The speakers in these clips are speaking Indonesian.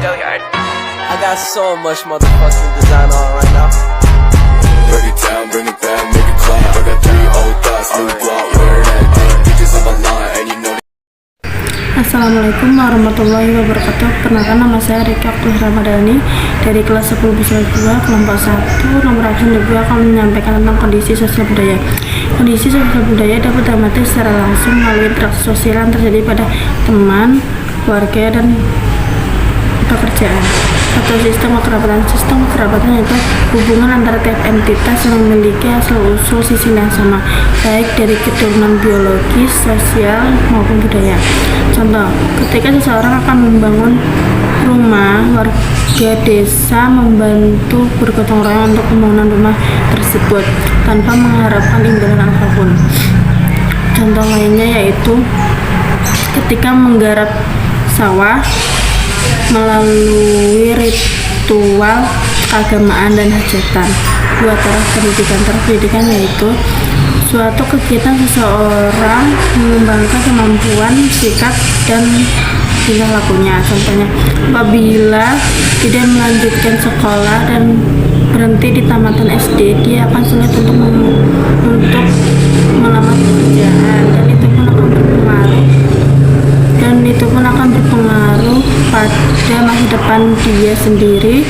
I got so much motherfucking design on right now. Break it down, bring it back, make it clap. I got 3 old thoughts, new block, where that dick. Bitches on my line, and you know. Assalamualaikum warahmatullahi wabarakatuh. Perkenalkan, nama saya Rika Abdul Ramadhani dari kelas 10 besar 2 kelompok 1 nomor absen 2 akan menyampaikan tentang kondisi sosial budaya. Kondisi sosial budaya dapat diamati secara langsung melalui interaksi sosial yang terjadi pada teman, keluarga, dan pekerjaan. Atau sistem kekerabatan yaitu hubungan antara tiap entitas yang memiliki asal-usul sisi yang sama, baik dari keturunan biologis, sosial, maupun budaya. Contoh, ketika seseorang akan membangun rumah, warga desa membantu bergotong royong untuk pembangunan rumah tersebut tanpa mengharapkan imbalan apapun. Contoh lainnya yaitu ketika menggarap sawah melalui ritual keagamaan dan hajatan. Dua taraf pendidikan yaitu suatu kegiatan seseorang mengembangkan kemampuan, sikap, dan tingkah lakunya. Contohnya, apabila tidak melanjutkan sekolah dan berhenti di tamatan SD, dia akan sulit untuk melamar pekerjaan, dan itu pun akan berpengaruh pada masa depan dia sendiri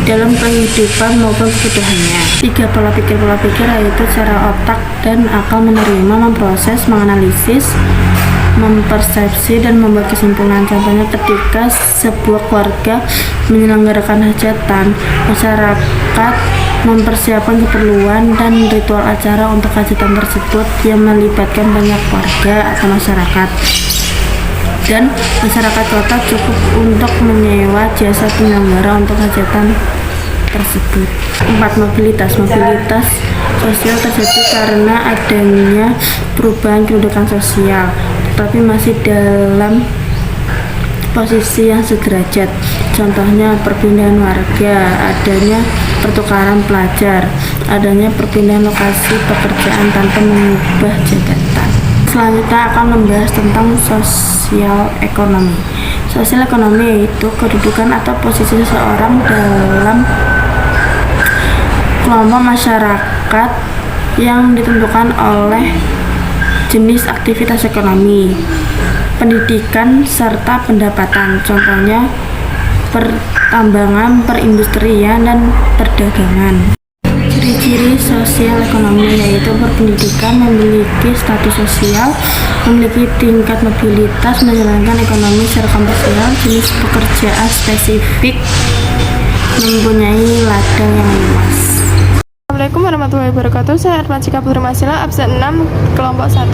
dalam kehidupan maupun kebutuhannya. 3 pola pikir yaitu cara otak dan akal menerima, memproses, menganalisis, mempersepsi, dan membuat kesimpulan. Contohnya, ketika sebuah keluarga menyelenggarakan hajatan, masyarakat mempersiapkan keperluan dan ritual acara untuk hajatan tersebut yang melibatkan banyak warga atau masyarakat. Dan masyarakat kota cukup untuk menyewa jasa penyelenggara untuk hajatan tersebut. 4. Mobilitas sosial terjadi karena adanya perubahan kedudukan sosial, tetapi masih dalam posisi yang sederajat. Contohnya, perpindahan warga, adanya pertukaran pelajar, adanya perpindahan lokasi pekerjaan tanpa mengubah jabatan. Selanjutnya akan membahas tentang sosial ekonomi. Sosial ekonomi yaitu kedudukan atau posisi seseorang dalam kelompok masyarakat yang ditentukan oleh jenis aktivitas ekonomi, pendidikan, serta pendapatan. Contohnya, pertambangan, perindustrian, dan perdagangan. Ciri-ciri sosial ekonomi yaitu berpendidikan, memiliki status sosial, memiliki tingkat mobilitas, menjalankan ekonomi secara komersial, jenis pekerjaan spesifik, mempunyai ladang yang luas. Assalamualaikum warahmatullahi wabarakatuh. Saya Armajika Putri-Masila, absen 6, kelompok 1.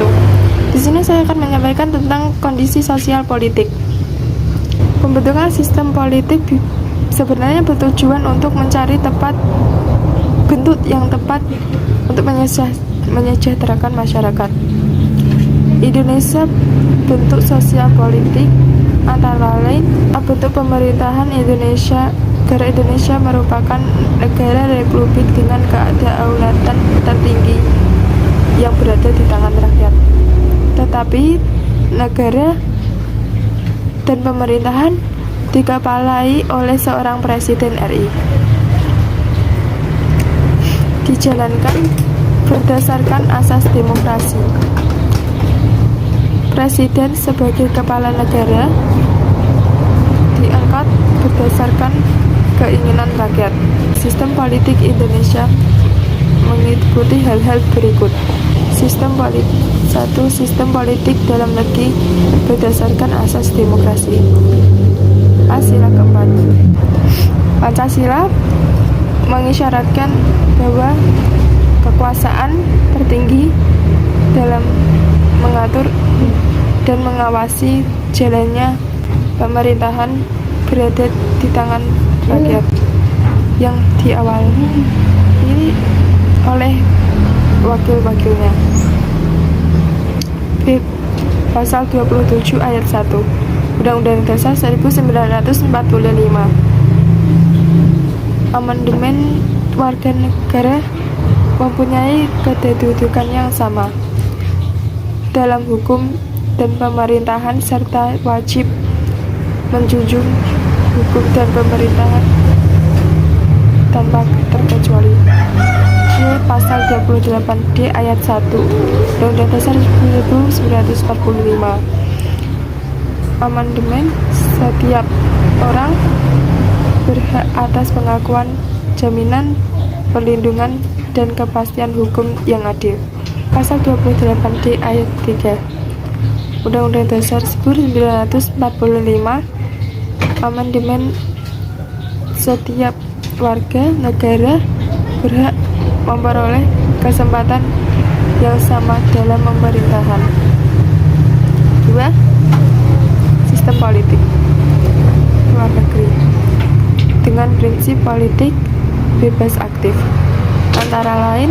Di sini saya akan menyampaikan tentang kondisi sosial politik. Pembentukan sistem politik sebenarnya bertujuan untuk mencari bentuk yang tepat untuk menyejahterakan masyarakat. Indonesia bentuk sosial politik antara lain bentuk pemerintahan Indonesia. Negara Indonesia merupakan negara republik dengan kedaulatan tertinggi yang berada di tangan rakyat. Tetapi negara dan pemerintahan dikepalai oleh seorang presiden RI. Dijalankan berdasarkan asas demokrasi. Presiden sebagai kepala negara diangkat berdasarkan keinginan rakyat. Sistem politik Indonesia mengikuti hal-hal berikut. 1. Sistem politik dalam negeri berdasarkan asas demokrasi. Sila keempat. Pancasila mengisyaratkan bahwa kekuasaan tertinggi dalam mengatur dan mengawasi jalannya pemerintahan berada di tangan rakyat yang diawali ini oleh wakil-wakilnya. Pasal 27 ayat 1 Undang-Undang Dasar 1945. Amandemen warga negara mempunyai kedudukan yang sama dalam hukum dan pemerintahan serta wajib menjunjung hukum dan pemerintahan tanpa terkecuali. D. Pasal 28D ayat 1 Undang-Undang Dasar 1945. Amandemen, setiap orang berhak atas pengakuan, jaminan, perlindungan, dan kepastian hukum yang adil. Pasal 28D ayat 3 Undang-Undang Dasar 1945. Amandemen, setiap warga negara berhak memperoleh kesempatan yang sama dalam pemerintahan. 2. Sistem politik luar negeri dengan prinsip politik bebas aktif, antara lain: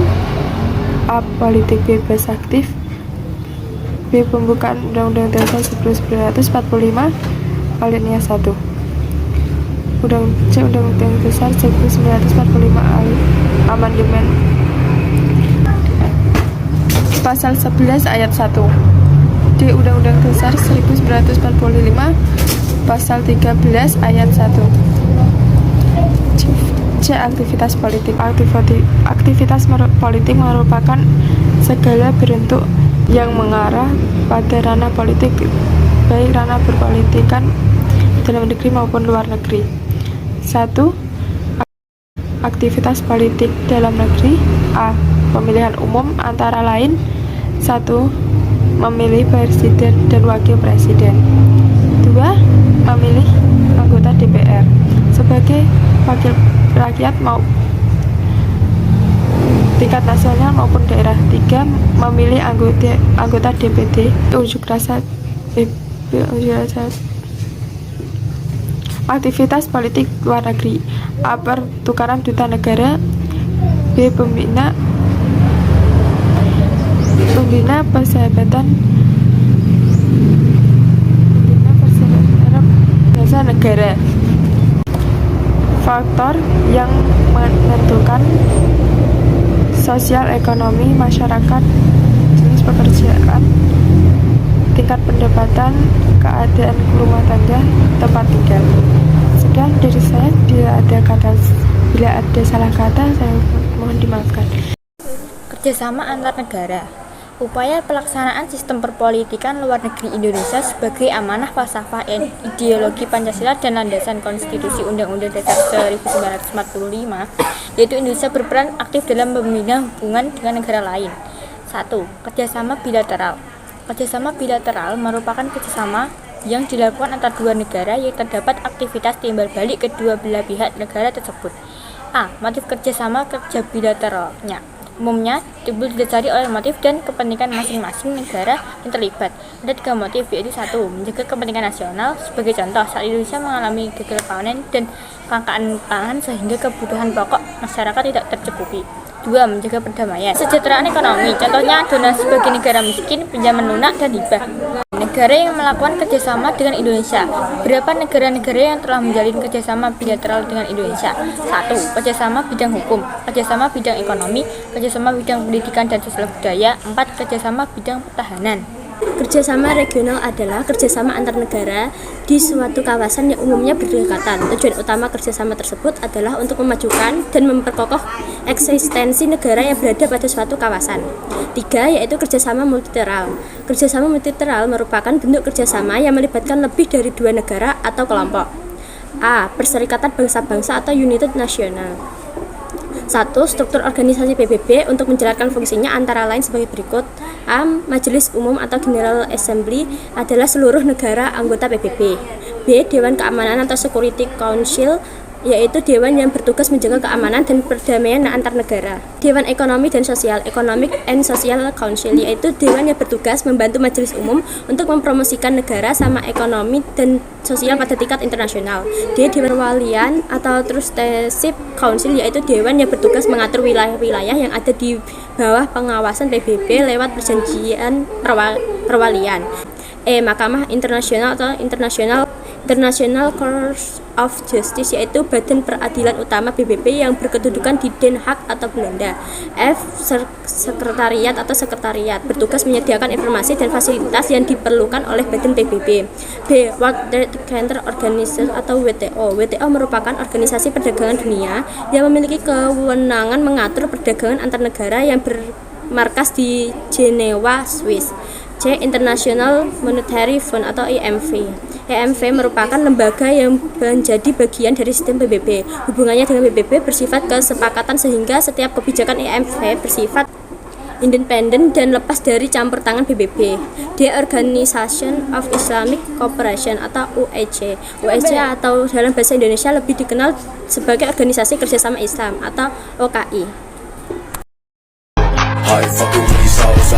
A. Politik bebas aktif. B. Pembukaan Undang-Undang Dasar 1945 alinea 1. Undang-Undang Dasar 1945 Amandemen Pasal 11 ayat 1. D. Undang-Undang Dasar 1945 Pasal 13 ayat 1. C. Aktivitas politik. Aktivitas politik merupakan segala bentuk yang mengarah pada ranah politik, baik ranah berpolitikan dalam negeri maupun luar negeri. 1. Aktivitas politik dalam negeri. A. Pemilihan umum, antara lain: 1. Memilih presiden dan wakil presiden. 2. Memilih anggota DPR sebagai wakil rakyat tingkat nasional maupun daerah. 3. Memilih anggota DPD unjuk rasa. Aktivitas politik luar negeri. A. Pertukaran duta negara. B. Pembina persahabatan bangsa negara. Faktor yang menentukan: sosial ekonomi masyarakat, jenis pekerjaan, tingkat pendapatan, keadaan rumah tangga, tempat tinggal. Sekian dari saya. Bila ada salah kata, saya mohon dimaafkan. Kerjasama antar negara. Upaya pelaksanaan sistem perpolitikan luar negeri Indonesia sebagai amanah falsafah ideologi Pancasila dan landasan konstitusi Undang-Undang Dasar 1945, yaitu Indonesia berperan aktif dalam membina hubungan dengan negara lain. 1. Kerjasama bilateral. Kerjasama bilateral merupakan kerjasama yang dilakukan antar dua negara yang terdapat aktivitas timbal balik kedua belah pihak negara tersebut. A. Motif kerjasama kerja bilateralnya umumnya didasari oleh motif dan kepentingan masing-masing negara yang terlibat. Ada 3 motif, yaitu 1. Menjaga kepentingan nasional. Sebagai contoh, saat Indonesia mengalami gagal panen dan kelangkaan pangan sehingga kebutuhan pokok masyarakat tidak tercukupi. 2. Menjaga perdamaian. Kesejahteraan ekonomi. Contohnya donasi bagi negara miskin, pinjaman lunak, dan hibah. Negara yang melakukan kerjasama dengan Indonesia. Berapa negara-negara yang telah menjalin kerjasama bilateral dengan Indonesia? 1. Kerjasama bidang hukum, kerjasama bidang ekonomi, kerjasama bidang pendidikan dan sosial budaya. 4. Kerjasama bidang pertahanan. Kerjasama regional adalah kerjasama antar negara di suatu kawasan yang umumnya berdekatan. Tujuan utama kerjasama tersebut adalah untuk memajukan dan memperkokoh eksistensi negara yang berada pada suatu kawasan. 3. Yaitu kerjasama multilateral. Kerjasama multilateral merupakan bentuk kerjasama yang melibatkan lebih dari 2 negara atau kelompok. A. Perserikatan bangsa-bangsa atau United Nations. 1. Struktur organisasi PBB untuk menjalankan fungsinya antara lain sebagai berikut. A. Majelis Umum atau General Assembly adalah seluruh negara anggota PBB. B. Dewan Keamanan atau Security Council, yaitu dewan yang bertugas menjaga keamanan dan perdamaian antar negara. Dewan Ekonomi dan Sosial, Economic and Social Council, yaitu dewan yang bertugas membantu Majelis Umum untuk mempromosikan negara sama ekonomi dan sosial pada tingkat internasional. D. Dewan Perwalian atau Trusteeship Council, yaitu dewan yang bertugas mengatur wilayah-wilayah yang ada di bawah pengawasan PBB lewat perjanjian perwalian. E. Mahkamah Internasional atau International of Justice, yaitu badan peradilan utama PBB yang berkedudukan di Den Haag atau Belanda. F. Sekretariat atau sekretariat, bertugas menyediakan informasi dan fasilitas yang diperlukan oleh badan PBB. B. World Trade Center Organization atau WTO. WTO merupakan organisasi perdagangan dunia yang memiliki kewenangan mengatur perdagangan antar negara yang bermarkas di Jenewa, Swiss. C. International Monetary Fund atau IMF. IMF merupakan lembaga yang menjadi bagian dari sistem PBB. Hubungannya dengan PBB bersifat kesepakatan sehingga setiap kebijakan IMF bersifat independen dan lepas dari campur tangan PBB. D. Organization of Islamic Cooperation atau UEC. UEC atau dalam bahasa Indonesia lebih dikenal sebagai Organisasi Kerjasama Islam atau OKI. I ain't fucking with these hoes,